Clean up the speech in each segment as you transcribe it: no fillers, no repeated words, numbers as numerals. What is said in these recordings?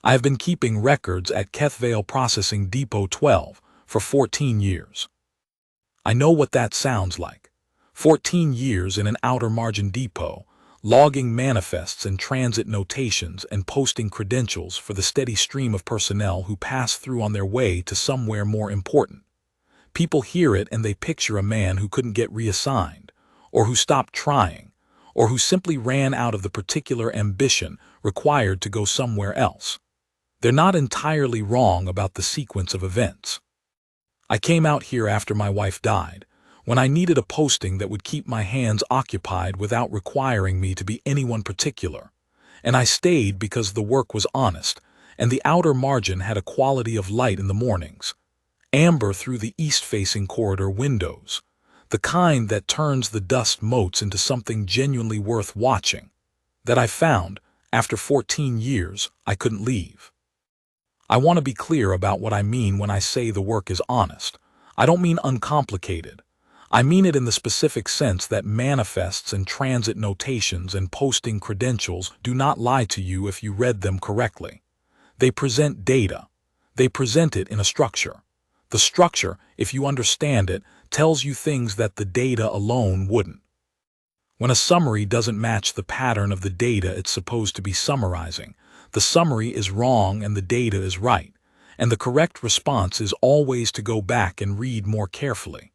I have been keeping records at Kethvale Processing Depot 12 for 14 years. I know what that sounds like. 14 years in an outer margin depot, logging manifests and transit notations and posting credentials for the steady stream of personnel who pass through on their way to somewhere more important. People hear it and they picture a man who couldn't get reassigned, or who stopped trying, or who simply ran out of the particular ambition required to go somewhere else. They're not entirely wrong about the sequence of events. I came out here after my wife died, when I needed a posting that would keep my hands occupied without requiring me to be anyone particular, and I stayed because the work was honest, and the outer margin had a quality of light in the mornings, amber through the east-facing corridor windows, the kind that turns the dust motes into something genuinely worth watching, that I found, after 14 years, I couldn't leave. I want to be clear about what I mean when I say the work is honest. I don't mean uncomplicated. I mean it in the specific sense that manifests and transit notations and posting credentials do not lie to you if you read them correctly. They present data. They present it in a structure. The structure, if you understand it, tells you things that the data alone wouldn't. When a summary doesn't match the pattern of the data it's supposed to be summarizing, the summary is wrong and the data is right, and the correct response is always to go back and read more carefully.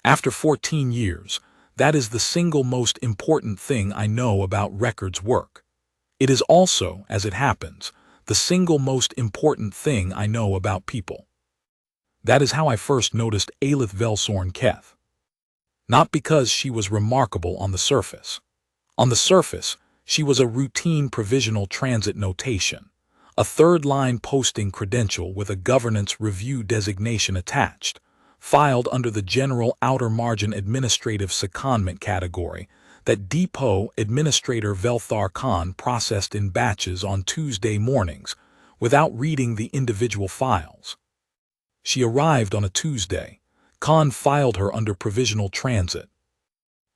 After 14 years, that is the single most important thing I know about records work. It is also, as it happens, the single most important thing I know about people. That is how I first noticed Alith Velsorn Keth. Not because she was remarkable on the surface. On the surface, she was a routine provisional transit notation, a third-line posting credential with a governance review designation attached, filed under the general outer margin administrative secondment category that Depot Administrator Velthar Khan processed in batches on Tuesday mornings without reading the individual files. She arrived on a Tuesday. Khan filed her under provisional transit.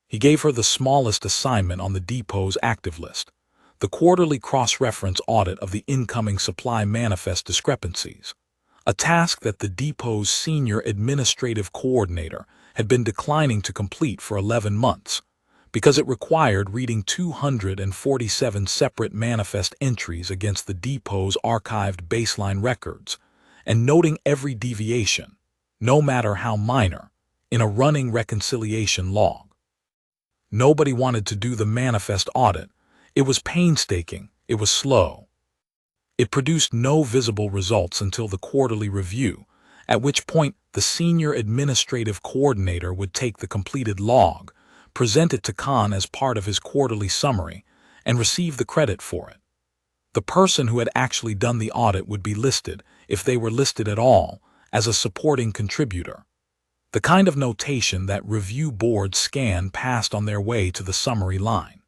He gave her the smallest assignment on the depot's active list, the quarterly cross-reference audit of the incoming supply manifest discrepancies, a task that the depot's senior administrative coordinator had been declining to complete for 11 months, because it required reading 247 separate manifest entries against the depot's archived baseline records, and noting every deviation, no matter how minor, in a running reconciliation log. Nobody wanted to do the manifest audit. It was painstaking, it was slow. It produced no visible results until the quarterly review, at which point the senior administrative coordinator would take the completed log, present it to Khan as part of his quarterly summary, and receive the credit for it. The person who had actually done the audit would be listed, if they were listed at all, as a supporting contributor. The kind of notation that review boards scan past on their way to the summary line.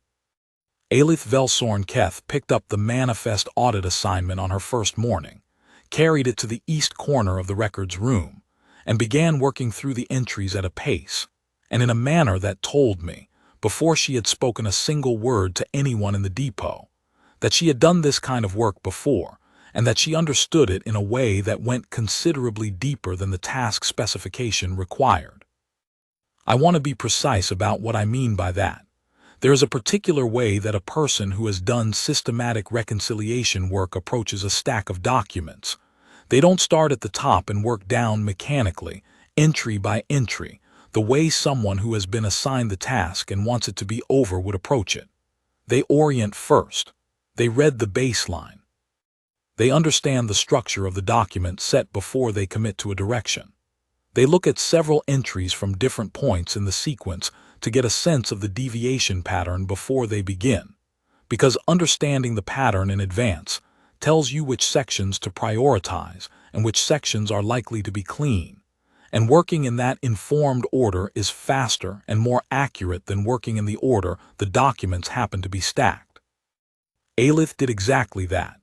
Alith Velsorn Keth picked up the manifest audit assignment on her first morning, carried it to the east corner of the records room, and began working through the entries at a pace, and in a manner that told me, before she had spoken a single word to anyone in the depot, that she had done this kind of work before, and that she understood it in a way that went considerably deeper than the task specification required. I want to be precise about what I mean by that. There is a particular way that a person who has done systematic reconciliation work approaches a stack of documents. They don't start at the top and work down mechanically, entry by entry, the way someone who has been assigned the task and wants it to be over would approach it. They orient first. They read the baseline. They understand the structure of the document set before they commit to a direction. They look at several entries from different points in the sequence to get a sense of the deviation pattern before they begin, because understanding the pattern in advance tells you which sections to prioritize and which sections are likely to be clean, and working in that informed order is faster and more accurate than working in the order the documents happen to be stacked. Alith did exactly that.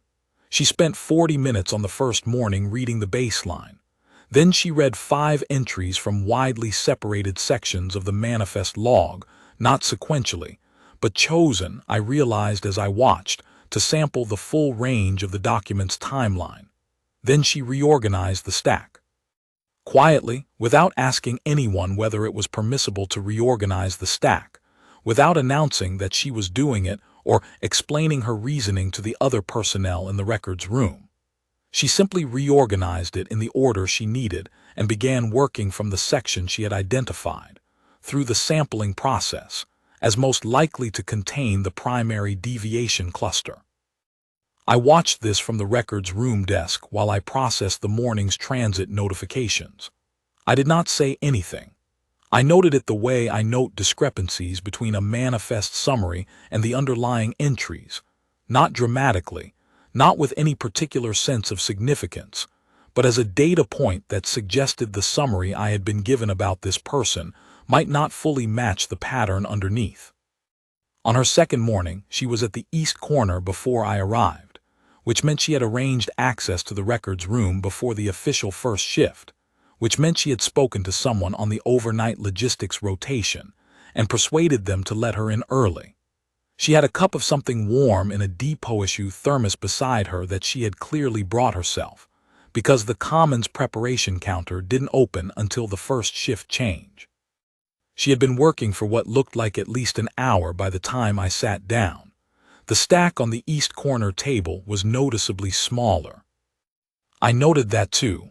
She spent 40 minutes on the first morning reading the baseline. Then she read 5 entries from widely separated sections of the manifest log, not sequentially, but chosen, I realized as I watched, to sample the full range of the document's timeline. Then she reorganized the stack. Quietly, without asking anyone whether it was permissible to reorganize the stack, without announcing that she was doing it or explaining her reasoning to the other personnel in the records room. She simply reorganized it in the order she needed and began working from the section she had identified, through the sampling process, as most likely to contain the primary deviation cluster. I watched this from the records room desk while I processed the morning's transit notifications. I did not say anything. I noted it the way I note discrepancies between a manifest summary and the underlying entries, not dramatically, not with any particular sense of significance, but as a data point that suggested the summary I had been given about this person might not fully match the pattern underneath. On her second morning, she was at the east corner before I arrived, which meant she had arranged access to the records room before the official first shift, which meant she had spoken to someone on the overnight logistics rotation and persuaded them to let her in early. She had a cup of something warm in a depot-issue thermos beside her that she had clearly brought herself, because the Commons preparation counter didn't open until the first shift change. She had been working for what looked like at least an hour by the time I sat down. The stack on the east corner table was noticeably smaller. I noted that too.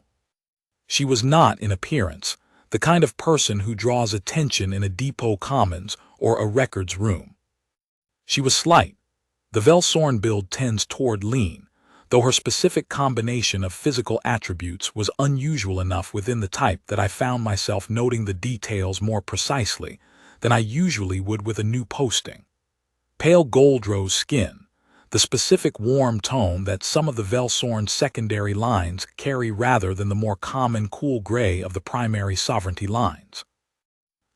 She was not, in appearance, the kind of person who draws attention in a depot commons or a records room. She was slight. The Velsorn build tends toward lean, though her specific combination of physical attributes was unusual enough within the type that I found myself noting the details more precisely than I usually would with a new posting. Pale gold rose skin, the specific warm tone that some of the Velsorn secondary lines carry rather than the more common cool gray of the primary sovereignty lines.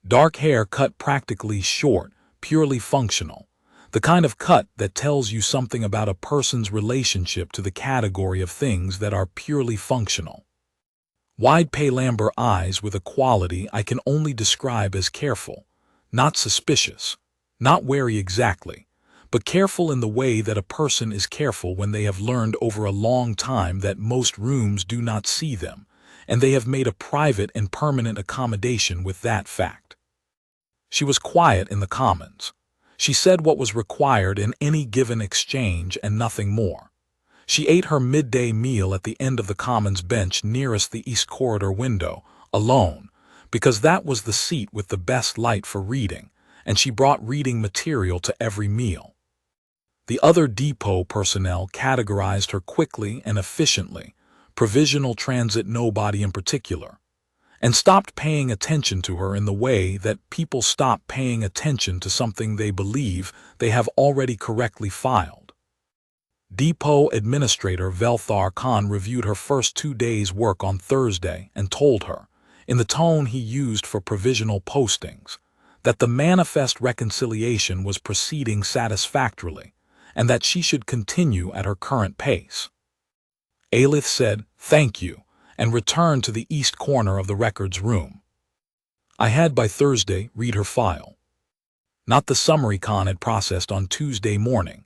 Dark hair cut practically short, purely functional. The kind of cut that tells you something about a person's relationship to the category of things that are purely functional. Wide pale amber eyes with a quality I can only describe as careful, not suspicious, not wary exactly, but careful in the way that a person is careful when they have learned over a long time that most rooms do not see them, and they have made a private and permanent accommodation with that fact. She was quiet in the commons. She said what was required in any given exchange and nothing more. She ate her midday meal at the end of the commons bench nearest the east corridor window, alone, because that was the seat with the best light for reading, and she brought reading material to every meal. The other depot personnel categorized her quickly and efficiently, provisional transit nobody in particular, and stopped paying attention to her in the way that people stop paying attention to something they believe they have already correctly filed. Depot Administrator Velthar Khan reviewed her first 2 days' work on Thursday and told her, in the tone he used for provisional postings, that the manifest reconciliation was proceeding satisfactorily and that she should continue at her current pace. Alith said, "Thank you," and returned to the east corner of the records room. I had by Thursday read her file. Not the summary Khan had processed on Tuesday morning,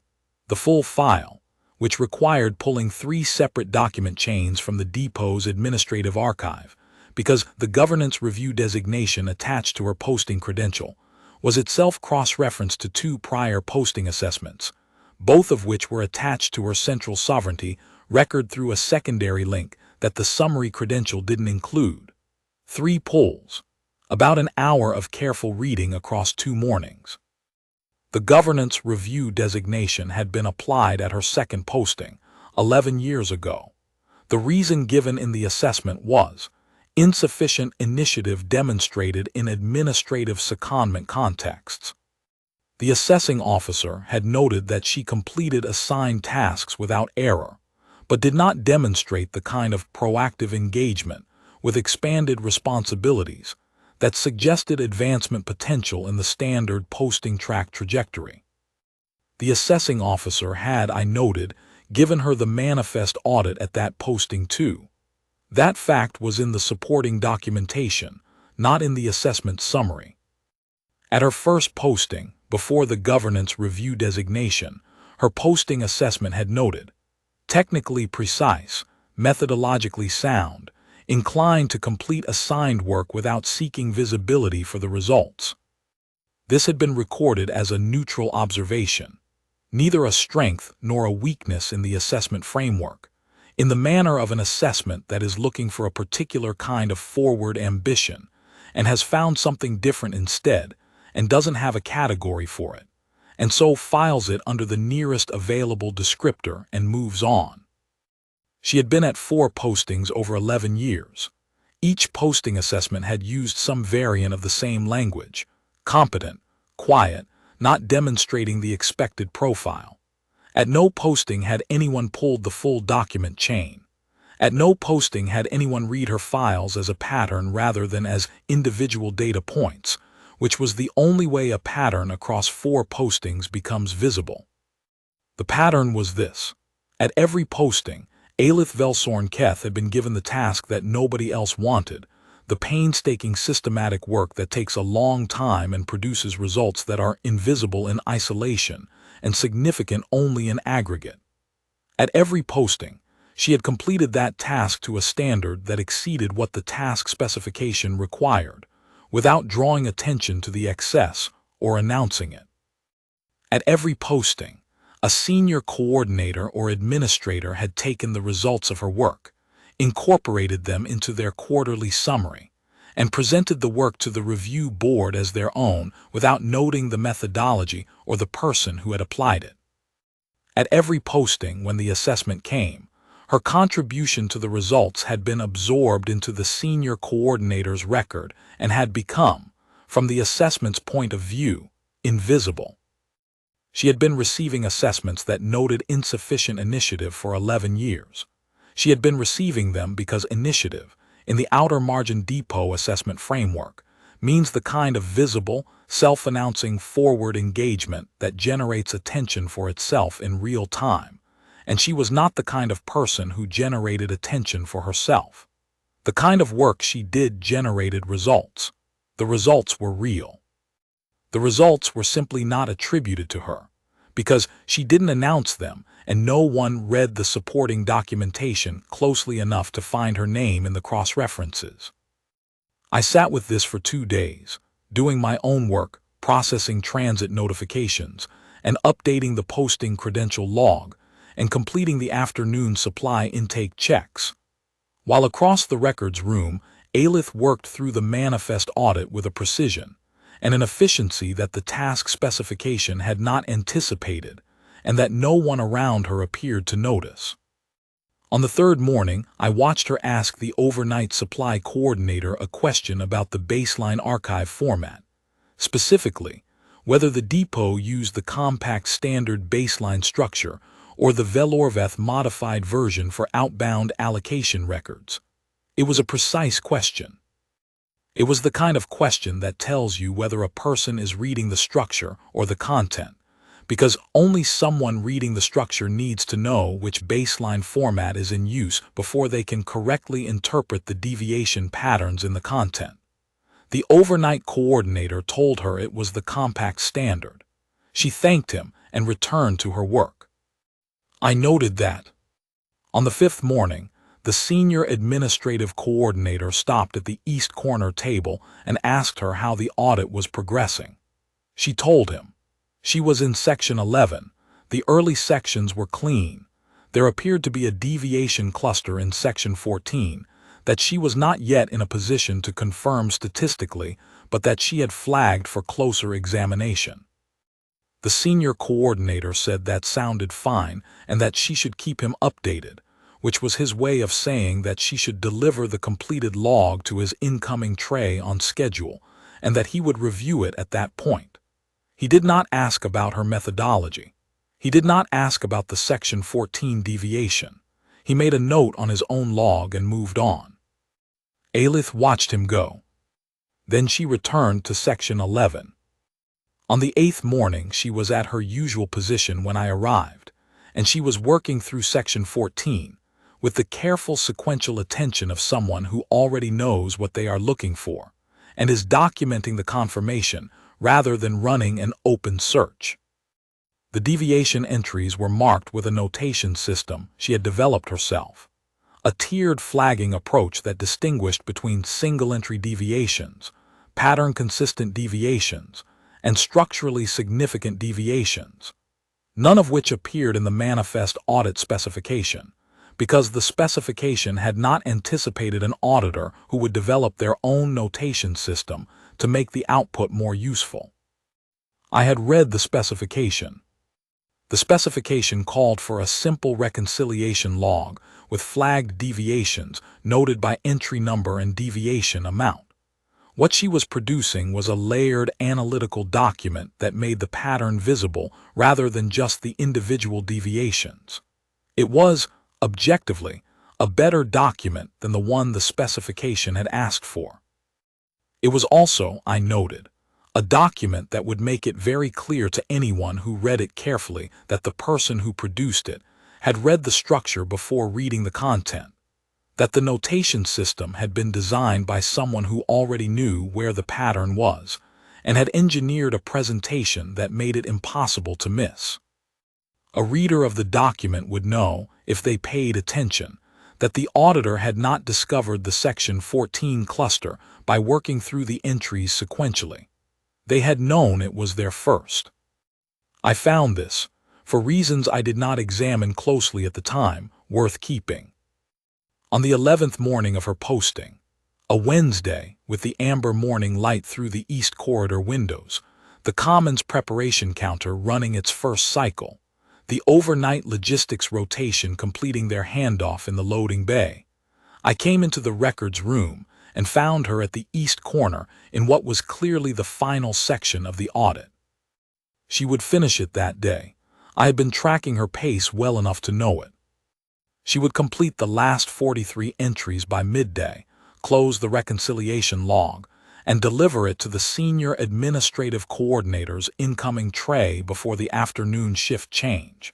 the full file, which required pulling 3 separate document chains from the depot's administrative archive, because the governance review designation attached to her posting credential was itself cross-referenced to 2 prior posting assessments, both of which were attached to her central sovereignty record through a secondary link that the summary credential didn't include. 3 pulls, about an hour of careful reading across 2 mornings. The governance review designation had been applied at her second posting, 11 years ago. The reason given in the assessment was insufficient initiative demonstrated in administrative secondment contexts. The assessing officer had noted that she completed assigned tasks without error, but did not demonstrate the kind of proactive engagement with expanded responsibilities that suggested advancement potential in the standard posting track trajectory. The assessing officer had, I noted, given her the manifest audit at that posting too. That fact was in the supporting documentation, not in the assessment summary. At her first posting, before the governance review designation, Her posting assessment had noted, technically precise, methodologically sound, inclined to complete assigned work without seeking visibility for the results. This had been recorded as a neutral observation, neither a strength nor a weakness in the assessment framework, in the manner of an assessment that is looking for a particular kind of forward ambition and has found something different instead and doesn't have a category for it, and so files it under the nearest available descriptor and moves on. She had been at 4 postings over 11 years. Each posting assessment had used some variant of the same language, competent, quiet, not demonstrating the expected profile. At no posting had anyone pulled the full document chain. At no posting had anyone read her files as a pattern rather than as individual data points, which was the only way a pattern across 4 postings becomes visible. The pattern was this. At every posting, Alith Velsorn Keth had been given the task that nobody else wanted, the painstaking systematic work that takes a long time and produces results that are invisible in isolation and significant only in aggregate. At every posting, she had completed that task to a standard that exceeded what the task specification required, without drawing attention to the excess or announcing it. At every posting, a senior coordinator or administrator had taken the results of her work, incorporated them into their quarterly summary, and presented the work to the review board as their own without noting the methodology or the person who had applied it. At every posting when the assessment came, her contribution to the results had been absorbed into the senior coordinator's record and had become, from the assessment's point of view, invisible. She had been receiving assessments that noted insufficient initiative for 11 years. She had been receiving them because initiative, in the outer margin depot assessment framework, means the kind of visible, self-announcing forward engagement that generates attention for itself in real time, and she was not the kind of person who generated attention for herself. The kind of work she did generated results. The results were real. The results were simply not attributed to her, because she didn't announce them and no one read the supporting documentation closely enough to find her name in the cross-references. I sat with this for 2 days, doing my own work, processing transit notifications, and updating the posting credential log, and completing the afternoon supply intake checks. While across the records room, Alith worked through the manifest audit with a precision and an efficiency that the task specification had not anticipated, and that no one around her appeared to notice. On the 3rd morning, I watched her ask the overnight supply coordinator a question about the baseline archive format, specifically, whether the depot used the compact standard baseline structure or the Velorveth modified version for outbound allocation records. It was a precise question. It was the kind of question that tells you whether a person is reading the structure or the content, because only someone reading the structure needs to know which baseline format is in use before they can correctly interpret the deviation patterns in the content. The overnight coordinator told her it was the compact standard. She thanked him and returned to her work. I noted that. On the 5th morning, the senior administrative coordinator stopped at the east corner table and asked her how the audit was progressing. She told him. She was in section 11. The early sections were clean. There appeared to be a deviation cluster in section 14 that she was not yet in a position to confirm statistically, but that she had flagged for closer examination. The senior coordinator said that sounded fine and that she should keep him updated, which was his way of saying that she should deliver the completed log to his incoming tray on schedule, and that he would review it at that point. He did not ask about her methodology. He did not ask about the section 14 deviation. He made a note on his own log and moved on. Alith watched him go. Then she returned to section 11. On the 8th morning she was at her usual position when I arrived, and she was working through section 14, with the careful sequential attention of someone who already knows what they are looking for, and is documenting the confirmation rather than running an open search. The deviation entries were marked with a notation system she had developed herself, a tiered flagging approach that distinguished between single-entry deviations, pattern-consistent deviations, and structurally significant deviations, none of which appeared in the manifest audit specification, because the specification had not anticipated an auditor who would develop their own notation system to make the output more useful. I had read the specification. The specification called for a simple reconciliation log with flagged deviations noted by entry number and deviation amount. What she was producing was a layered analytical document that made the pattern visible rather than just the individual deviations. It was, objectively, a better document than the one the specification had asked for. It was also, I noted, a document that would make it very clear to anyone who read it carefully that the person who produced it had read the structure before reading the content, that the notation system had been designed by someone who already knew where the pattern was and had engineered a presentation that made it impossible to miss. A reader of the document would know, if they paid attention, that the auditor had not discovered the Section 14 cluster by working through the entries sequentially. They had known it was there first. I found this, for reasons I did not examine closely at the time, worth keeping. On the 11th morning of her posting, a Wednesday with the amber morning light through the East Corridor windows, the Commons preparation counter running its first cycle, the overnight logistics rotation completing their handoff in the loading bay, I came into the records room and found her at the east corner in what was clearly the final section of the audit. She would finish it that day. I had been tracking her pace well enough to know it. She would complete the last 43 entries by midday, close the reconciliation log, and deliver it to the senior administrative coordinator's incoming tray before the afternoon shift change.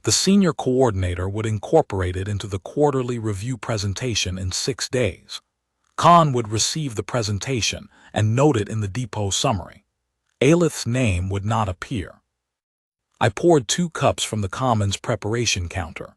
The senior coordinator would incorporate it into the quarterly review presentation in 6 days. Khan would receive the presentation and note it in the depot summary. Alith's name would not appear. I poured 2 cups from the Commons preparation counter.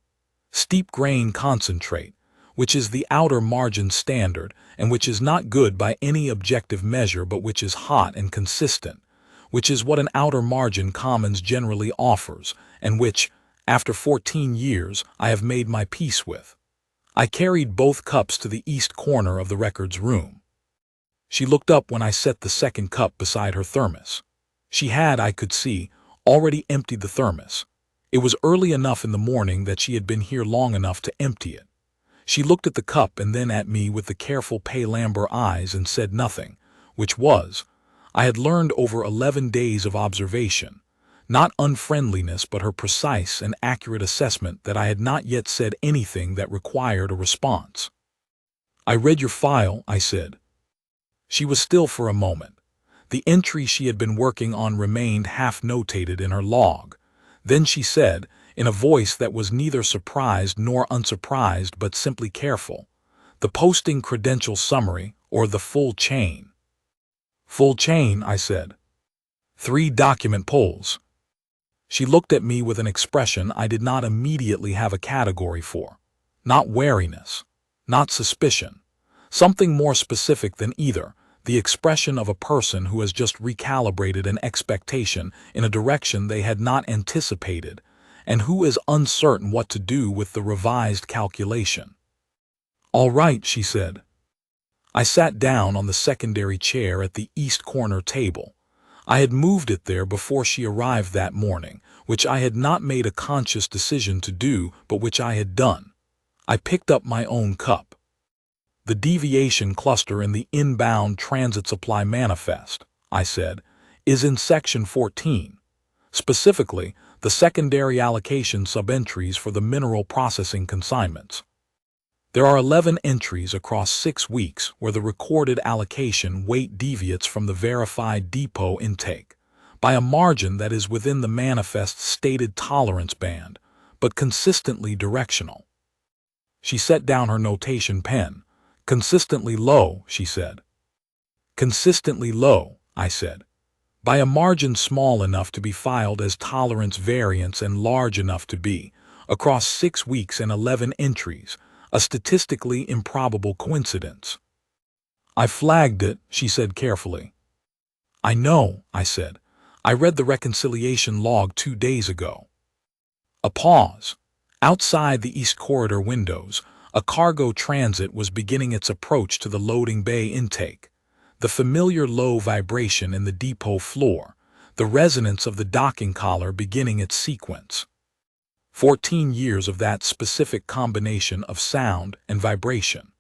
Steep grain concentrate, which is the outer margin standard and which is not good by any objective measure but which is hot and consistent, which is what an outer margin Commons generally offers and which, after 14 years, I have made my peace with. I carried both cups to the east corner of the records room. She looked up when I set the second cup beside her thermos. She had, I could see, already emptied the thermos. It was early enough in the morning that she had been here long enough to empty it. She looked at the cup and then at me with the careful pale amber eyes and said nothing, which was, I had learned over 11 days of observation, not unfriendliness but her precise and accurate assessment that I had not yet said anything that required a response. I read your file, I said. She was still for a moment. The entry she had been working on remained half-notated in her log. Then she said, in a voice that was neither surprised nor unsurprised but simply careful, the posting credential summary or the full chain. Full chain, I said. 3 document polls. She looked at me with an expression I did not immediately have a category for. Not wariness, not suspicion. Something more specific than either, the expression of a person who has just recalibrated an expectation in a direction they had not anticipated, and who is uncertain what to do with the revised calculation. All right, she said. I sat down on the secondary chair at the east corner table. I had moved it there before she arrived that morning, which I had not made a conscious decision to do, but which I had done. I picked up my own cup. The deviation cluster in the inbound transit supply manifest, I said, is in Section 14. Specifically, the secondary allocation subentries for the mineral processing consignments. There are 11 entries across 6 weeks where the recorded allocation weight deviates from the verified depot intake by a margin that is within the manifest's stated tolerance band, but consistently directional. She set down her notation pen. Consistently low, she said. Consistently low, I said. by a margin small enough to be filed as tolerance variance and large enough to be, across 6 weeks and 11 entries, a statistically improbable coincidence. I flagged it, she said carefully. I know, I said. I read the reconciliation log 2 days ago. A pause. Outside the East Corridor windows, a cargo transit was beginning its approach to the loading bay intake. The familiar low vibration in the depot floor, the resonance of the docking collar beginning its sequence. 14 years of that specific combination of sound and vibration.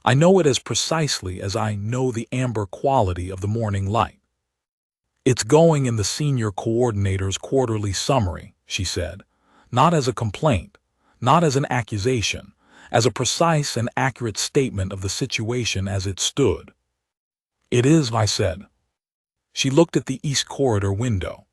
I know it as precisely as I know the amber quality of the morning light. It's going in the senior coordinator's quarterly summary, she said, not as a complaint, not as an accusation, as a precise and accurate statement of the situation as it stood. It is, I said. She looked at the East Corridor window.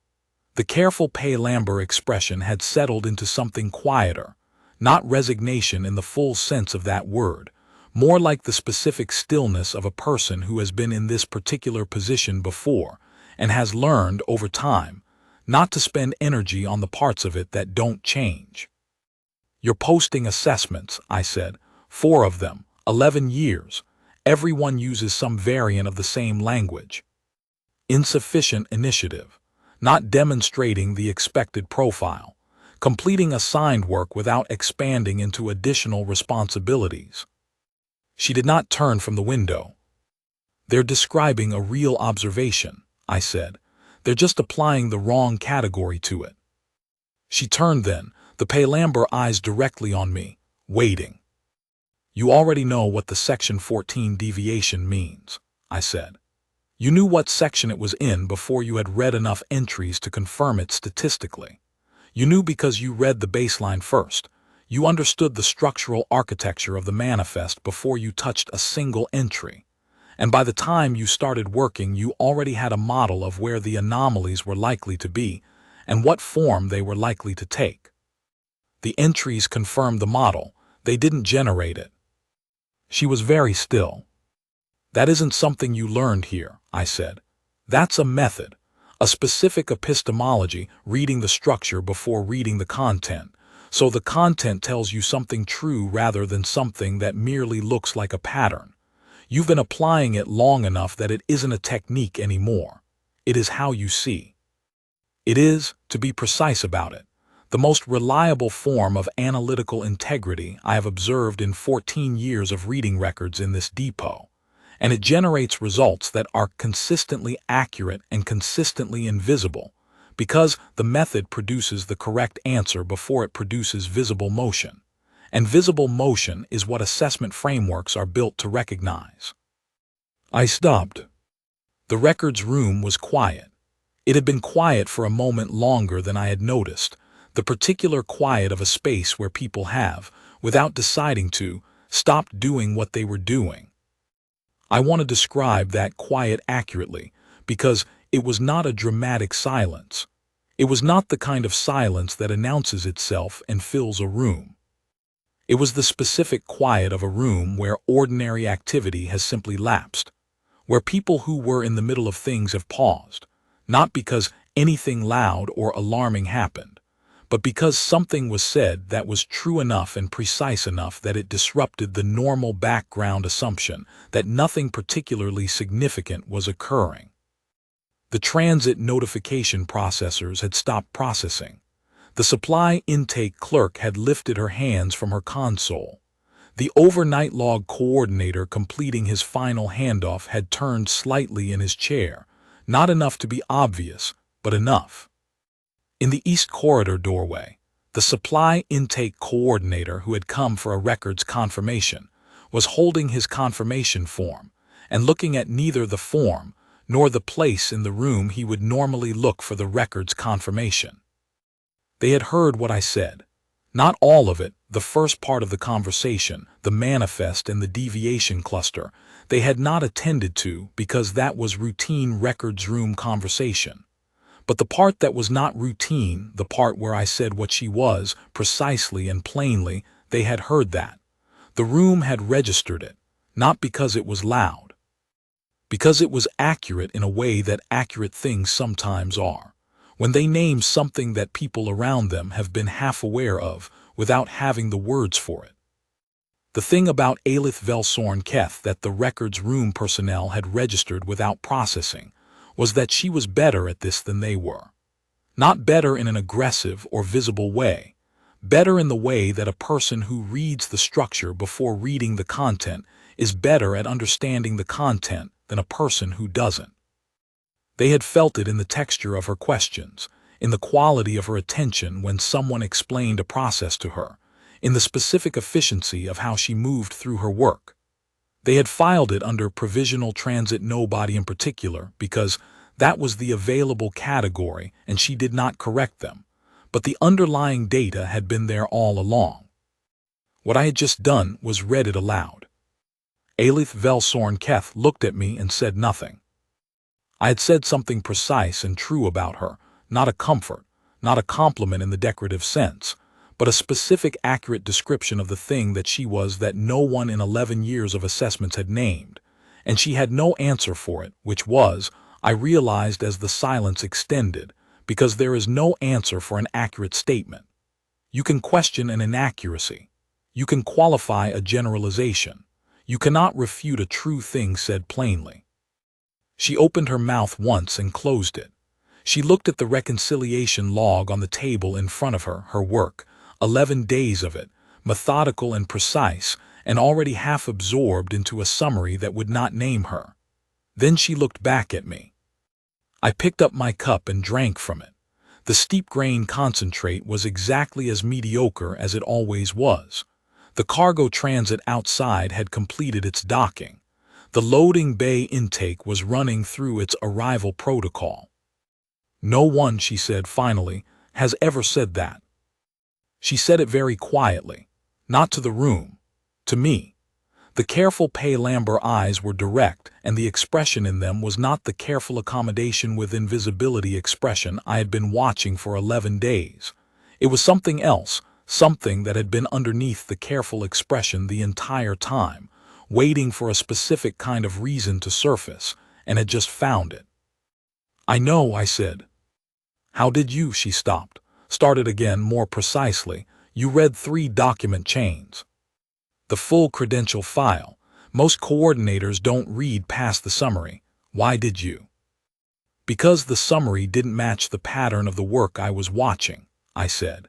The careful pale amber expression had settled into something quieter, not resignation in the full sense of that word, more like the specific stillness of a person who has been in this particular position before and has learned over time not to spend energy on the parts of it that don't change. You're posting assessments, I said, 4 of them, 11 years. Everyone uses some variant of the same language. Insufficient initiative, not demonstrating the expected profile, completing assigned work without expanding into additional responsibilities. She did not turn from the window. They're describing a real observation, I said. They're just applying the wrong category to it. She turned then, the pale amber eyes directly on me, waiting. You already know what the Section 14 deviation means, I said. You knew what section it was in before you had read enough entries to confirm it statistically. You knew because you read the baseline first. You understood the structural architecture of the manifest before you touched a single entry. And by the time you started working, you already had a model of where the anomalies were likely to be and what form they were likely to take. The entries confirmed the model. They didn't generate it. She was very still. That isn't something you learned here, I said. That's a method, a specific epistemology, reading the structure before reading the content, so the content tells you something true rather than something that merely looks like a pattern. You've been applying it long enough that it isn't a technique anymore. It is how you see. It is, to be precise about it, the most reliable form of analytical integrity I have observed in 14 years of reading records in this depot, and it generates results that are consistently accurate and consistently invisible, because the method produces the correct answer before it produces visible motion, and visible motion is what assessment frameworks are built to recognize. I stopped. The records room was quiet. It had been quiet for a moment longer than I had noticed, the particular quiet of a space where people have, without deciding to, stopped doing what they were doing. I want to describe that quiet accurately, because it was not a dramatic silence. It was not the kind of silence that announces itself and fills a room. It was the specific quiet of a room where ordinary activity has simply lapsed, where people who were in the middle of things have paused, not because anything loud or alarming happened, but because something was said that was true enough and precise enough that it disrupted the normal background assumption that nothing particularly significant was occurring. The transit notification processors had stopped processing. The supply intake clerk had lifted her hands from her console. The overnight log coordinator completing his final handoff had turned slightly in his chair, not enough to be obvious, but enough. In the East Corridor doorway, the supply intake coordinator who had come for a records confirmation was holding his confirmation form and looking at neither the form nor the place in the room he would normally look for the records confirmation. They had heard what I said. Not all of it, the first part of the conversation, the manifest and the deviation cluster, they had not attended to because that was routine records room conversation. But the part that was not routine, the part where I said what she was, precisely and plainly, they had heard that. The room had registered it, not because it was loud. Because it was accurate in a way that accurate things sometimes are, when they name something that people around them have been half aware of without having the words for it. The thing about Alith Velsorn Keth that the records room personnel had registered without processing was that she was better at this than they were. Not better in an aggressive or visible way, better in the way that a person who reads the structure before reading the content is better at understanding the content than a person who doesn't. They had felt it in the texture of her questions, in the quality of her attention when someone explained a process to her, in the specific efficiency of how she moved through her work. They had filed it under provisional transit nobody in particular because that was the available category and she did not correct them, but the underlying data had been there all along. What I had just done was read it aloud. Alith Velsorn Keth looked at me and said nothing. I had said something precise and true about her, not a comfort, not a compliment in the decorative sense, but a specific accurate description of the thing that she was that no one in 11 years of assessments had named, and she had no answer for it, which was, I realized as the silence extended, because there is no answer for an accurate statement. You can question an inaccuracy. You can qualify a generalization. You cannot refute a true thing said plainly. She opened her mouth once and closed it. She looked at the reconciliation log on the table in front of her, her work, 11 days of it, methodical and precise, and already half absorbed into a summary that would not name her. Then she looked back at me. I picked up my cup and drank from it. The steep grain concentrate was exactly as mediocre as it always was. The cargo transit outside had completed its docking. The loading bay intake was running through its arrival protocol. No one, she said finally, has ever said that. She said it very quietly, not to the room, to me. The careful pale amber eyes were direct, and the expression in them was not the careful accommodation with invisibility expression I had been watching for 11 days. It was something else, something that had been underneath the careful expression the entire time, waiting for a specific kind of reason to surface, and had just found it. I know, I said. How did you? She stopped, started again more precisely. You read 3 document chains. The full credential file. Most coordinators don't read past the summary. Why did you? Because the summary didn't match the pattern of the work I was watching, I said.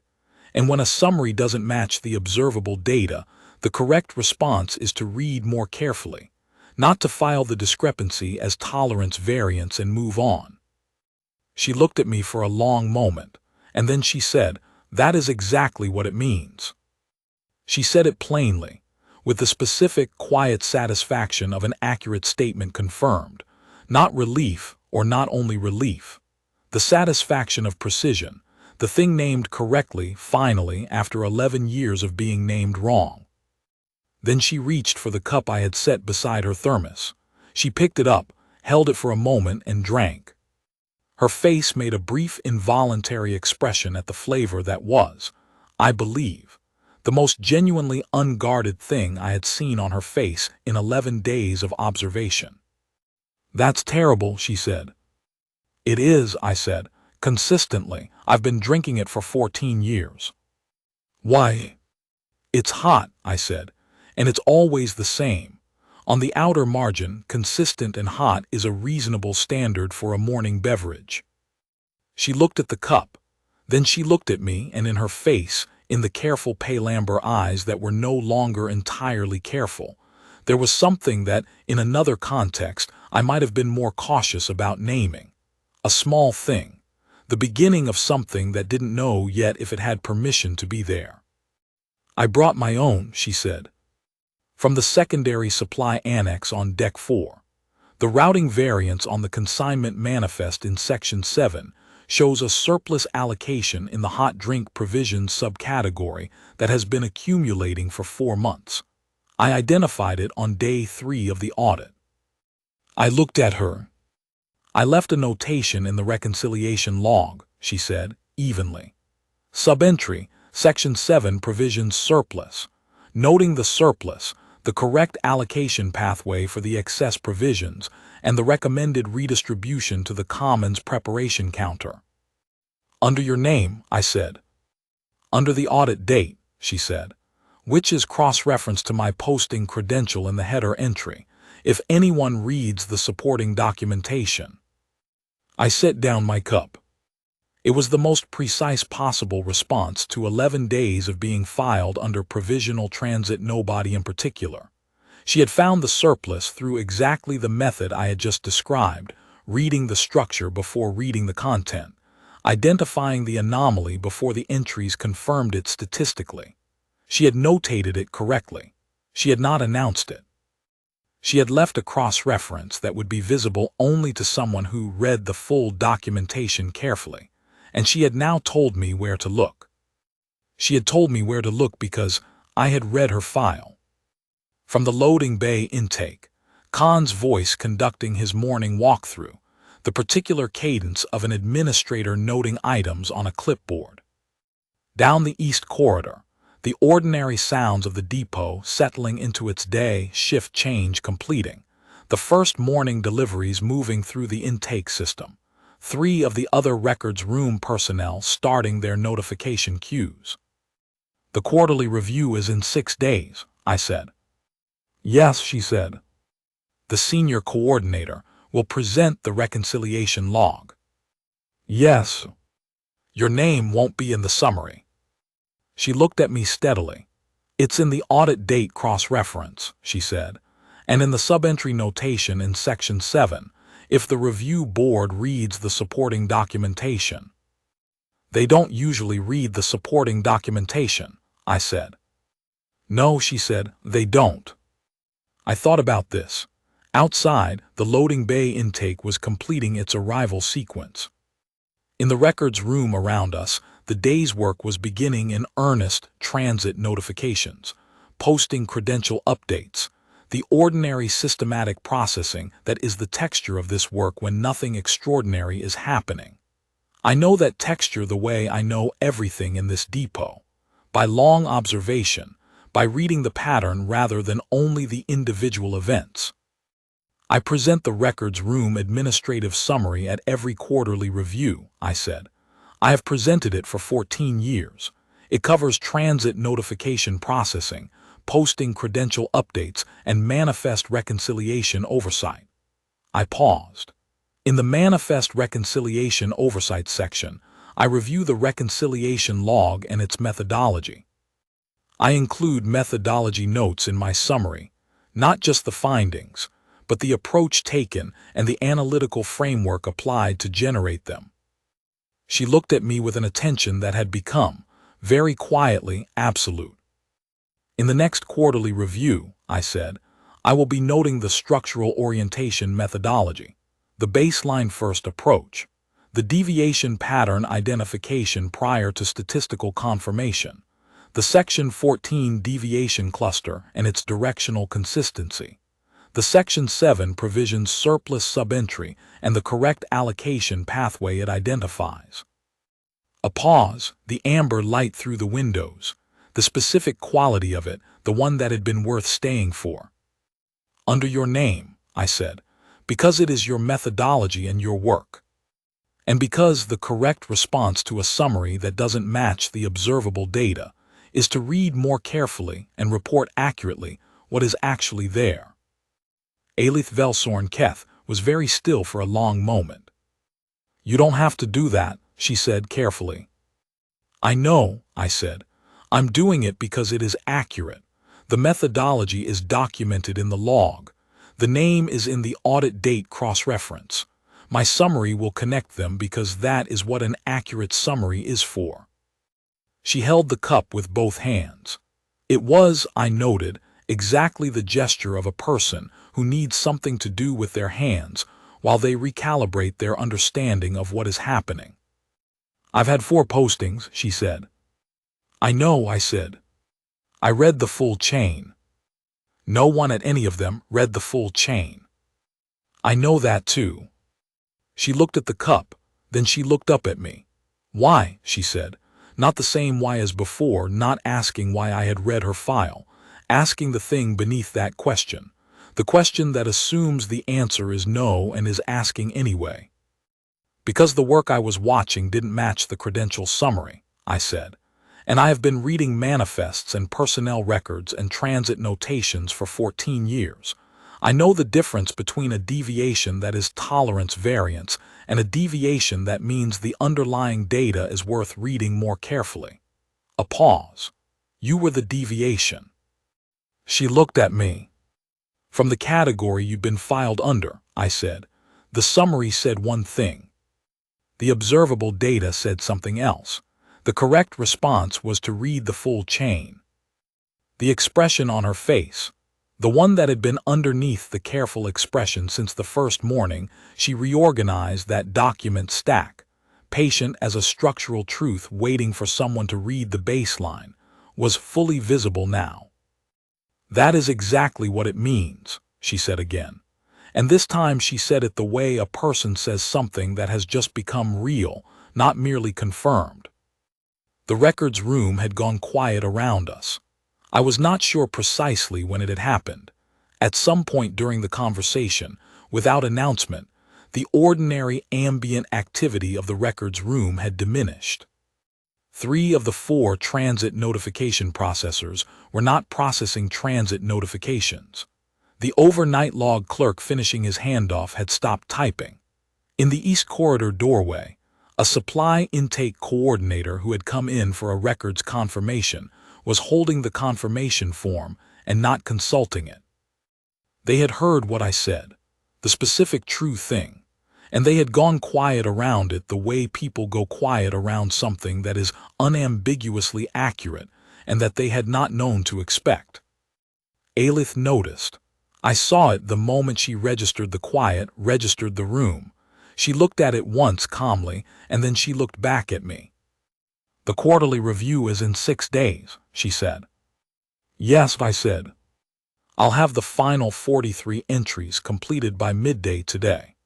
And when a summary doesn't match the observable data, the correct response is to read more carefully, not to file the discrepancy as tolerance variance and move on. She looked at me for a long moment, and then she said, that is exactly what it means. She said it plainly, with the specific, quiet satisfaction of an accurate statement confirmed, not relief or not only relief. The satisfaction of precision, the thing named correctly, finally, after 11 years of being named wrong. Then she reached for the cup I had set beside her thermos. She picked it up, held it for a moment, and drank. Her face made a brief involuntary expression at the flavor that was, I believe, the most genuinely unguarded thing I had seen on her face in 11 days of observation. That's terrible, she said. It is, I said, consistently. I've been drinking it for 14 years. Why? It's hot, I said, and it's always the same. On the outer margin, consistent and hot is a reasonable standard for a morning beverage. She looked at the cup. Then she looked at me, and in her face, in the careful pale amber eyes that were no longer entirely careful, there was something that, in another context, I might have been more cautious about naming. A small thing. The beginning of something that didn't know yet if it had permission to be there. I brought my own, she said. From the secondary supply annex on Deck 4. The routing variance on the consignment manifest in Section 7 shows a surplus allocation in the hot drink provisions subcategory that has been accumulating for 4 months. I identified it on day 3 of the audit. I looked at her. I left a notation in the reconciliation log, she said, evenly. Subentry, Section 7 provisions surplus. Noting the surplus, the correct allocation pathway for the excess provisions, and the recommended redistribution to the commons preparation counter. Under your name, I said. Under the audit date, she said, which is cross-referenced to my posting credential in the header entry, if anyone reads the supporting documentation. I set down my cup. It was the most precise possible response to 11 days of being filed under provisional transit, nobody in particular. She had found the surplus through exactly the method I had just described, reading the structure before reading the content, identifying the anomaly before the entries confirmed it statistically. She had notated it correctly. She had not announced it. She had left a cross-reference that would be visible only to someone who read the full documentation carefully, and she had now told me where to look. She had told me where to look because I had read her file. From the loading bay intake, Khan's voice conducting his morning walkthrough, the particular cadence of an administrator noting items on a clipboard. Down the east corridor, the ordinary sounds of the depot settling into its day shift change completing, the first morning deliveries moving through the intake system, 3 of the other records room personnel starting their notification queues. The quarterly review is in 6 days, I said. Yes, she said. The senior coordinator will present the reconciliation log. Yes. Your name won't be in the summary. She looked at me steadily. It's in the audit date cross-reference, she said, and in the sub-entry notation in Section 7, if the review board reads the supporting documentation. They don't usually read the supporting documentation, I said. No, she said, they don't. I thought about this. Outside, the loading bay intake was completing its arrival sequence. In the records room around us, the day's work was beginning in earnest transit notifications, posting credential updates, the ordinary systematic processing that is the texture of this work when nothing extraordinary is happening. I know that texture the way I know everything in this depot, by long observation, by reading the pattern rather than only the individual events. I present the records room administrative summary at every quarterly review, I said. I have presented it for 14 years. It covers transit notification processing, posting credential updates, and manifest reconciliation oversight. I paused. In the manifest reconciliation oversight section, I review the reconciliation log and its methodology. I include methodology notes in my summary, not just the findings, but the approach taken and the analytical framework applied to generate them. She looked at me with an attention that had become, very quietly, absolute. In the next quarterly review, I said, I will be noting the structural orientation methodology, the baseline first approach, the deviation pattern identification prior to statistical confirmation, the Section 14 deviation cluster and its directional consistency, the Section 7 provisions surplus subentry and the correct allocation pathway it identifies. A pause, the amber light through the windows, the specific quality of it, the one that had been worth staying for. Under your name, I said, because it is your methodology and your work. And because the correct response to a summary that doesn't match the observable data is to read more carefully and report accurately what is actually there. Alith Velsorn Keth was very still for a long moment. You don't have to do that, she said carefully. I know, I said. I'm doing it because it is accurate. The methodology is documented in the log. The name is in the audit date cross-reference. My summary will connect them because that is what an accurate summary is for. She held the cup with both hands. It was, I noted, exactly the gesture of a person who needs something to do with their hands while they recalibrate their understanding of what is happening. I've had 4 postings, she said. I know, I said. I read the full chain. No one at any of them read the full chain. I know that too. She looked at the cup, then she looked up at me. Why, she said, not the same why as before, not asking why I had read her file, asking the thing beneath that question, the question that assumes the answer is no and is asking anyway. Because the work I was watching didn't match the credential summary, I said, and I have been reading manifests and personnel records and transit notations for 14 years. I know the difference between a deviation that is tolerance variance and a deviation that means the underlying data is worth reading more carefully. A pause. You were the deviation. She looked at me. From the category you'd been filed under, I said. The summary said one thing. The observable data said something else. The correct response was to read the full chain. The expression on her face, the one that had been underneath the careful expression since the first morning she reorganized that document stack, patient as a structural truth waiting for someone to read the baseline, was fully visible now. That is exactly what it means, she said again. And this time she said it the way a person says something that has just become real, not merely confirmed. The records room had gone quiet around us. I was not sure precisely when it had happened. At some point during the conversation, without announcement, the ordinary ambient activity of the records room had diminished. 3 of the 4 transit notification processors were not processing transit notifications. The overnight log clerk finishing his handoff had stopped typing. In the East Corridor doorway, a supply intake coordinator who had come in for a records confirmation was holding the confirmation form and not consulting it. They had heard what I said, the specific true thing, and they had gone quiet around it the way people go quiet around something that is unambiguously accurate and that they had not known to expect. Alith noticed. I saw it the moment she registered the room. She looked at it once calmly, and then she looked back at me. The quarterly review is in 6 days, she said. Yes, I said. I'll have the final 43 entries completed by midday today.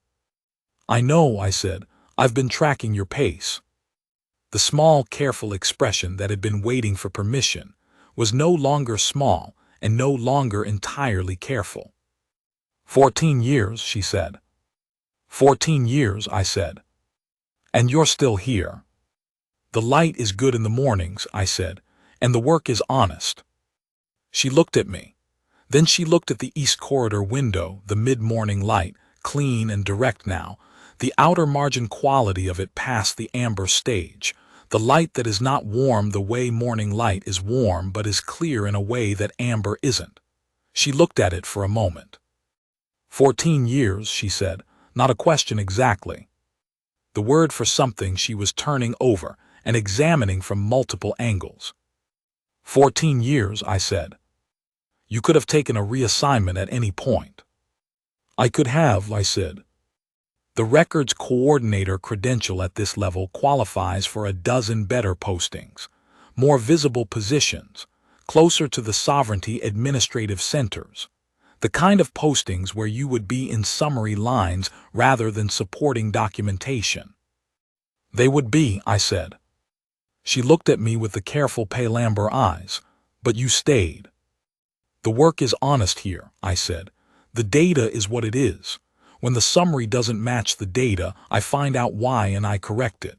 I know, I said. I've been tracking your pace. The small, careful expression that had been waiting for permission was no longer small and no longer entirely careful. 14 years, she said. 14 years, I said. And you're still here. The light is good in the mornings, I said, and the work is honest. She looked at me. Then she looked at the East Corridor window, the mid-morning light, clean and direct now, the outer margin quality of it past the amber stage, the light that is not warm the way morning light is warm but is clear in a way that amber isn't. She looked at it for a moment. 14 years, she said, not a question exactly. The word for something she was turning over and examining from multiple angles. 14 years, I said. You could have taken a reassignment at any point. I could have, I said. The records coordinator credential at this level qualifies for a dozen better postings, more visible positions, closer to the sovereignty administrative centers, the kind of postings where you would be in summary lines rather than supporting documentation. They would be, I said. She looked at me with the careful pale amber eyes. But you stayed. The work is honest here, I said. The data is what it is. When the summary doesn't match the data, I find out why and I correct it.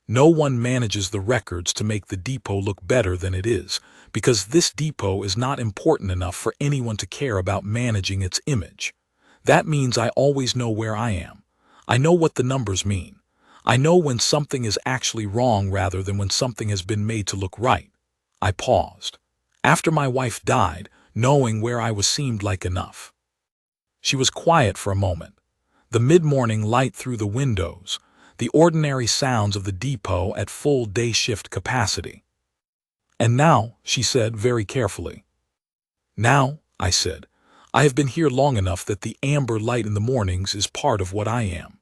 No one manages the records to make the depot look better than it is, because this depot is not important enough for anyone to care about managing its image. That means I always know where I am. I know what the numbers mean. I know when something is actually wrong rather than when something has been made to look right. I paused. After my wife died, knowing where I was seemed like enough. She was quiet for a moment. The mid-morning light through the windows, the ordinary sounds of the depot at full day shift capacity. And now, she said very carefully. Now, I said, I have been here long enough that the amber light in the mornings is part of what I am.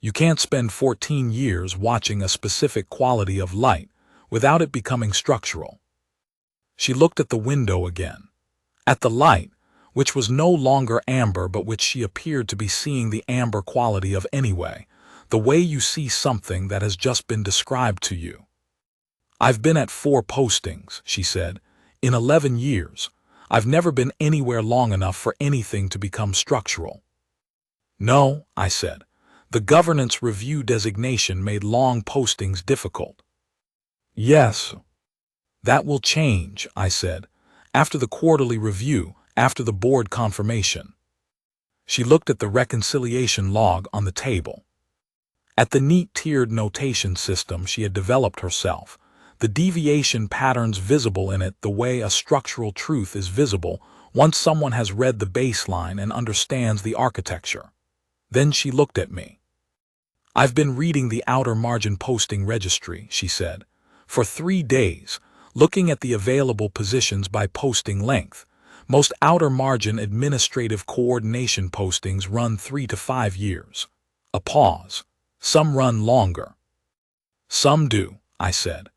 You can't spend 14 years watching a specific quality of light without it becoming structural. She looked at the window again, at the light, which was no longer amber but which she appeared to be seeing the amber quality of anyway, the way you see something that has just been described to you. I've been at 4 postings, she said, In 11 years, I've never been anywhere long enough for anything to become structural. No, I said. The governance review designation made long postings difficult. Yes. That will change, I said, after the quarterly review, after the board confirmation. She looked at the reconciliation log on the table. At the neat tiered notation system she had developed herself, the deviation patterns visible in it the way a structural truth is visible once someone has read the baseline and understands the architecture. Then she looked at me. I've been reading the outer margin posting registry, she said, for 3 days, looking at the available positions by posting length. Most outer margin administrative coordination postings run 3 to 5 years. A pause. Some run longer. Some do, I said.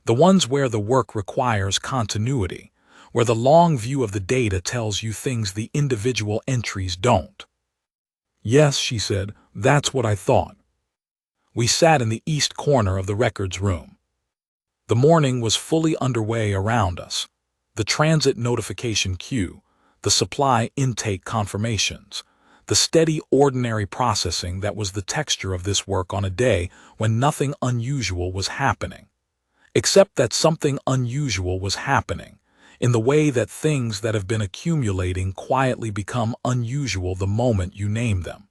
The ones where the work requires continuity, where the long view of the data tells you things the individual entries don't. Yes, she said, that's what I thought. We sat in the east corner of the records room. The morning was fully underway around us. The transit notification queue, the supply intake confirmations, the steady ordinary processing that was the texture of this work on a day when nothing unusual was happening. Except that something unusual was happening, in the way that things that have been accumulating quietly become unusual the moment you name them.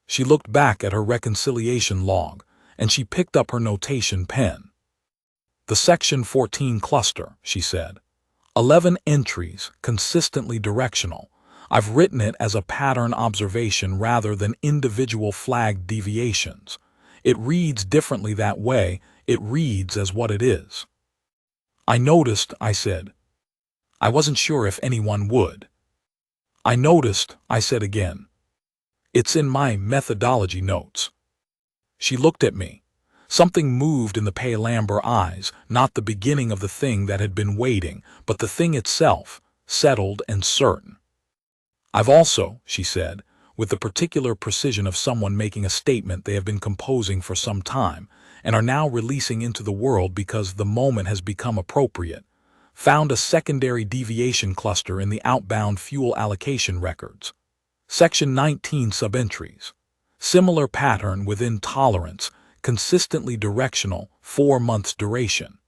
She looked back at her reconciliation log, and she picked up her notation pen. The Section 14 cluster, she said. 11 entries, consistently directional. I've written it as a pattern observation rather than individual flagged deviations. It reads differently that way. It reads as what it is. I noticed, I said. I wasn't sure if anyone would. I noticed, I said again. It's in my methodology notes. She looked at me. Something moved in the pale amber eyes, not the beginning of the thing that had been waiting, but the thing itself, settled and certain. I've also, she said, with the particular precision of someone making a statement they have been composing for some time, and are now releasing into the world because the moment has become appropriate, found a secondary deviation cluster in the outbound fuel allocation records. Section 19 subentries. Similar pattern within tolerance, consistently directional, 4 months duration.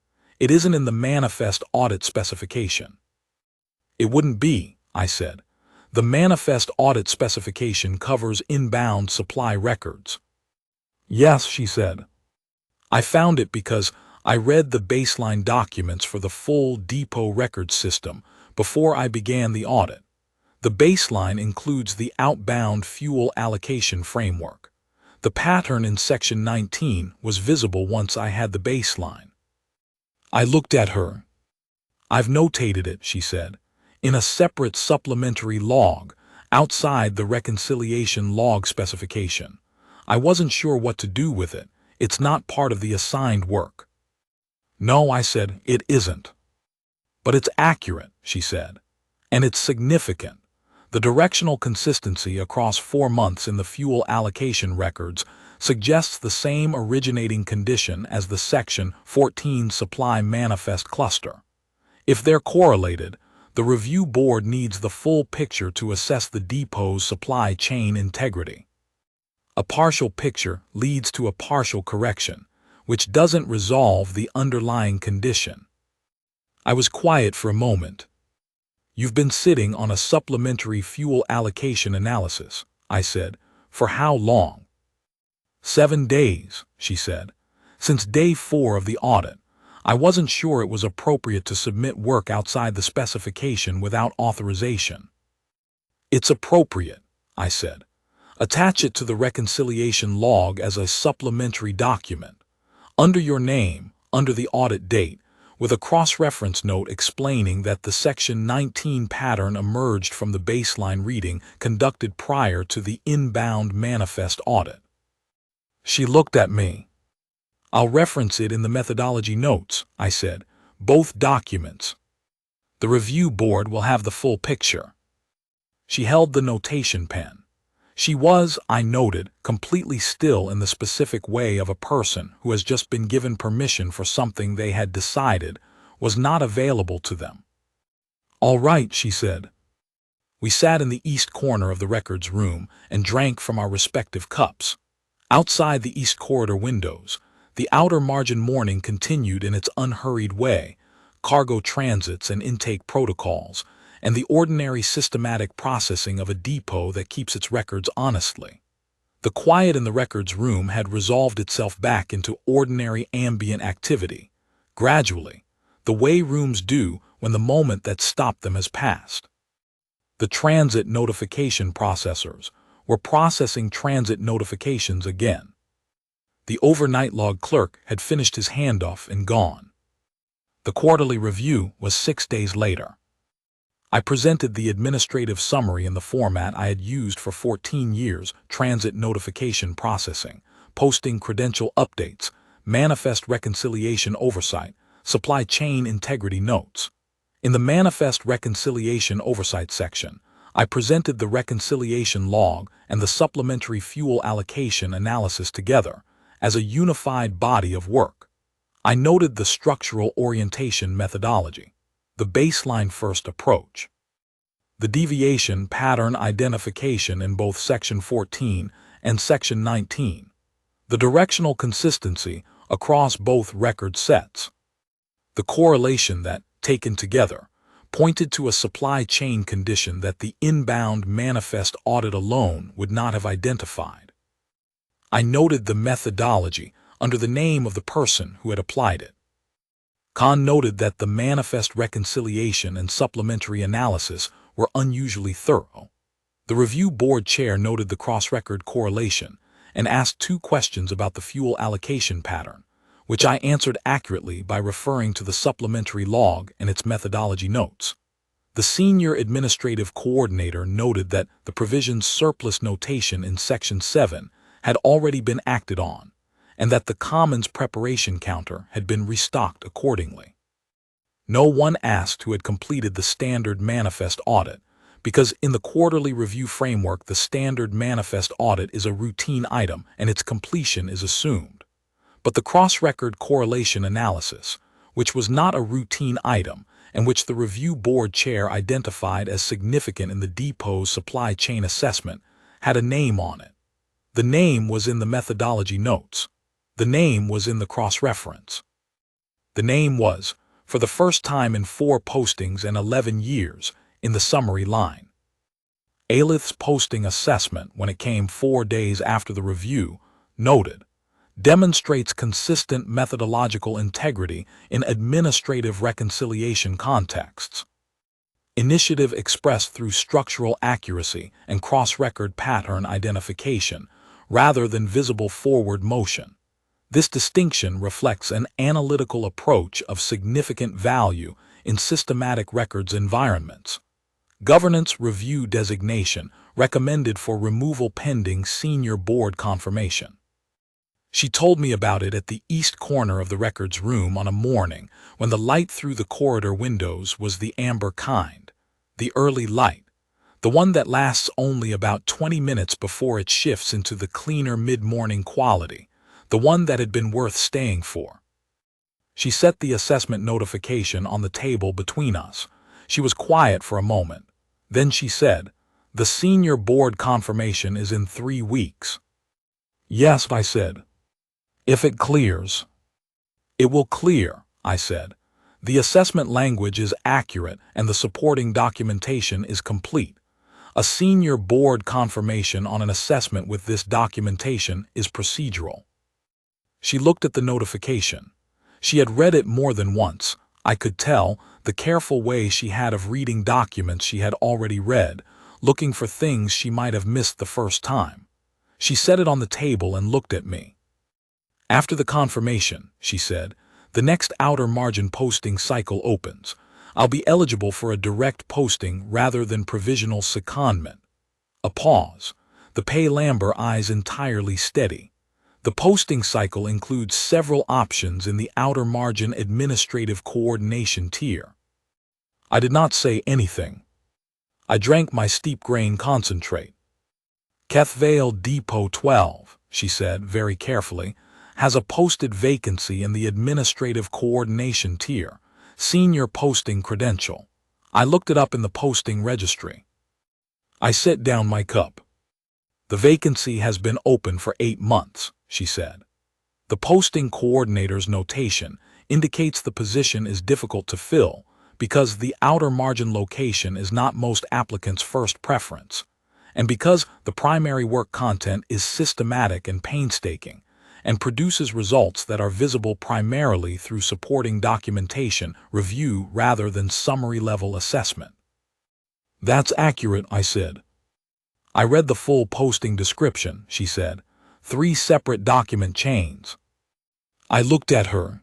It isn't in the manifest audit specification. It wouldn't be, I said. The manifest audit specification covers inbound supply records. Yes, she said. I found it because I read the baseline documents for the full depot record system before I began the audit. The baseline includes the outbound fuel allocation framework. The pattern in Section 19 was visible once I had the baseline. I looked at her. I've notated it, she said, in a separate supplementary log, outside the reconciliation log specification. I wasn't sure what to do with it. It's not part of the assigned work. No, I said, it isn't. But it's accurate, she said. And it's significant. The directional consistency across 4 months in the fuel allocation records suggests the same originating condition as the Section 14 supply manifest cluster. If they're correlated, the review board needs the full picture to assess the depot's supply chain integrity. A partial picture leads to a partial correction, which doesn't resolve the underlying condition. I was quiet for a moment. You've been sitting on a supplementary fuel allocation analysis, I said. For how long? 7 days, she said. Since day 4 of the audit. I wasn't sure it was appropriate to submit work outside the specification without authorization. It's appropriate, I said. Attach it to the reconciliation log as a supplementary document, under your name, under the audit date, with a cross-reference note explaining that the Section 19 pattern emerged from the baseline reading conducted prior to the inbound manifest audit. She looked at me. I'll reference it in the methodology notes, I said, both documents. The review board will have the full picture. She held the notation pen. She was, I noted, completely still in the specific way of a person who has just been given permission for something they had decided was not available to them. All right, she said. We sat in the east corner of the records room and drank from our respective cups. Outside the east corridor windows, the outer margin morning continued in its unhurried way, cargo transits and intake protocols, and the ordinary systematic processing of a depot that keeps its records honestly. The quiet in the records room had resolved itself back into ordinary ambient activity, gradually, the way rooms do when the moment that stopped them has passed. The transit notification processors were processing transit notifications again. The overnight log clerk had finished his handoff and gone. The quarterly review was 6 days later. I presented the administrative summary in the format I had used for 14 years: transit notification processing, posting credential updates, manifest reconciliation oversight, supply chain integrity notes. In the manifest reconciliation oversight section, I presented the reconciliation log and the supplementary fuel allocation analysis together as a unified body of work. I noted the structural orientation methodology, the baseline first approach, the deviation pattern identification in both Section 14 and Section 19, the directional consistency across both record sets, the correlation that, taken together, pointed to a supply chain condition that the inbound manifest audit alone would not have identified. I noted the methodology under the name of the person who had applied it. Khan noted that the manifest reconciliation and supplementary analysis were unusually thorough. The review board chair noted the cross-record correlation and asked 2 questions about the fuel allocation pattern, which I answered accurately by referring to the supplementary log and its methodology notes. The senior administrative coordinator noted that the provision's surplus notation in Section 7 had already been acted on, and that the Commons preparation counter had been restocked accordingly. No one asked who had completed the standard manifest audit, because in the quarterly review framework the standard manifest audit is a routine item and its completion is assumed. But the cross-record correlation analysis, which was not a routine item and which the review board chair identified as significant in the depot's supply chain assessment, had a name on it. The name was in the methodology notes. The name was in the cross-reference. The name was, for the first time in 4 postings and 11 years, in the summary line. Alith's posting assessment, when it came 4 days after the review, noted, demonstrates consistent methodological integrity in administrative reconciliation contexts. Initiative expressed through structural accuracy and cross-record pattern identification, rather than visible forward motion. This distinction reflects an analytical approach of significant value in systematic records environments. Governance review designation recommended for removal pending senior board confirmation. She told me about it at the east corner of the records room on a morning when the light through the corridor windows was the amber kind, the early light, the one that lasts only about 20 minutes before it shifts into the cleaner mid-morning quality, the one that had been worth staying for. She set the assessment notification on the table between us. She was quiet for a moment. Then she said, "The senior board confirmation is in 3 weeks. Yes, I said. If it clears. It will clear, I said. The assessment language is accurate and the supporting documentation is complete. A senior board confirmation on an assessment with this documentation is procedural." She looked at the notification. She had read it more than once. I could tell, the careful way she had of reading documents she had already read, looking for things she might have missed the first time. She set it on the table and looked at me. "After the confirmation," she said, "the next outer margin posting cycle opens. I'll be eligible for a direct posting rather than provisional secondment." A pause. The pale-amber eyes entirely steady. The posting cycle includes several options in the outer margin administrative coordination tier. I did not say anything. I drank my steep grain concentrate. "Kethvale Depot 12, she said very carefully, has a posted vacancy in the administrative coordination tier, senior posting credential. I looked it up in the posting registry. I set down my cup. The vacancy has been open for 8 months, she said. The posting coordinator's notation indicates the position is difficult to fill because the outer margin location is not most applicants' first preference, and because the primary work content is systematic and painstaking, and produces results that are visible primarily through supporting documentation review rather than summary-level assessment. That's accurate, I said. I read the full posting description, she said. 3 separate document chains. I looked at her.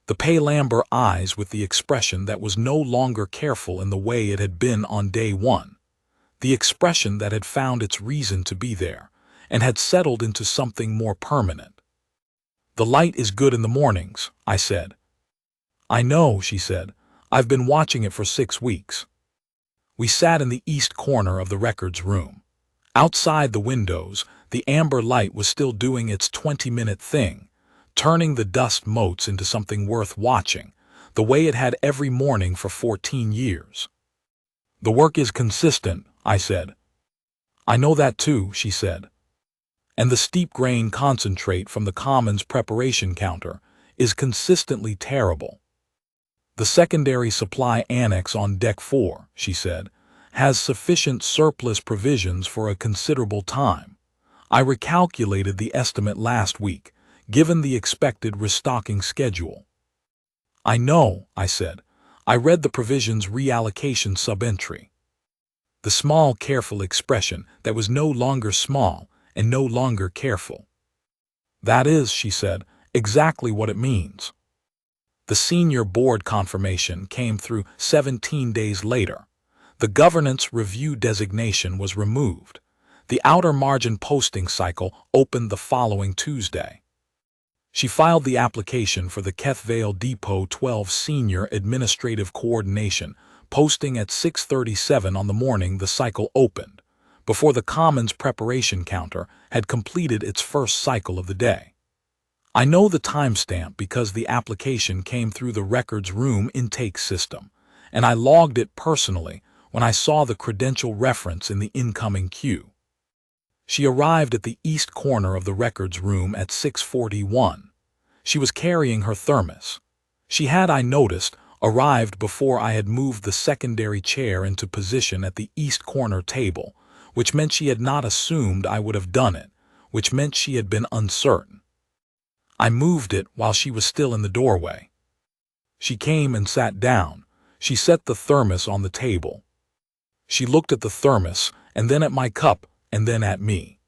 The pale amber eyes with the expression that was no longer careful in the way it had been on day 1. The expression that had found its reason to be there, and had settled into something more permanent. The light is good in the mornings, I said. I know, she said. I've been watching it for 6 weeks. We sat in the east corner of the records room. Outside the windows, the amber light was still doing its 20-minute thing, turning the dust motes into something worth watching, the way it had every morning for 14 years. The work is consistent, I said. I know that too, she said. And the steep grain concentrate from the Commons preparation counter is consistently terrible. The secondary supply annex on Deck 4, she said, has sufficient surplus provisions for a considerable time. I recalculated the estimate last week, given the expected restocking schedule. I know, I said. I read the provisions reallocation sub-entry. The small, careful expression that was no longer small and no longer careful. That is, she said, exactly what it means. The senior board confirmation came through 17 days later. The governance review designation was removed. The outer margin posting cycle opened the following Tuesday. She filed the application for the Keth Vale Depot 12 Senior Administrative Coordination, posting at 6:37 on the morning the cycle opened, before the Commons preparation counter had completed its first cycle of the day. I know the timestamp because the application came through the records room intake system, and I logged it personally when I saw the credential reference in the incoming queue. She arrived at the east corner of the records room at 6:41. She was carrying her thermos. She had, I noticed, arrived before I had moved the secondary chair into position at the east corner table, which meant she had not assumed I would have done it, which meant she had been uncertain. I moved it while she was still in the doorway. She came and sat down. She set the thermos on the table. She looked at the thermos, and then at my cup, and then at me.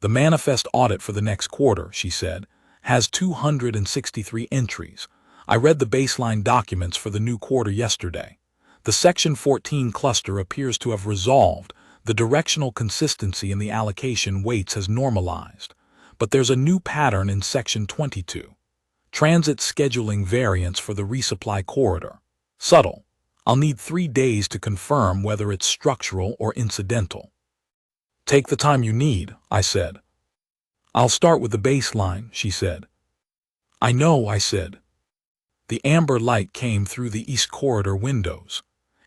The manifest audit for the next quarter, she said, has 263 entries. I read the baseline documents for the new quarter yesterday. The Section 14 cluster appears to have resolved. The directional consistency in the allocation weights has normalized. But there's a new pattern in Section 22. Transit scheduling variance for the resupply corridor. Subtle. I'll need 3 days to confirm whether it's structural or incidental. Take the time you need, I said. I'll start with the baseline, she said. I know, I said. The amber light came through the east corridor windows.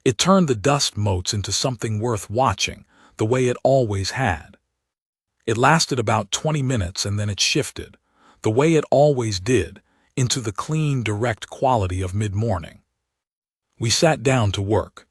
It turned the dust motes into something worth watching, the way it always had. It lasted about 20 minutes and then it shifted, the way it always did, into the clean, direct quality of mid-morning. We sat down to work.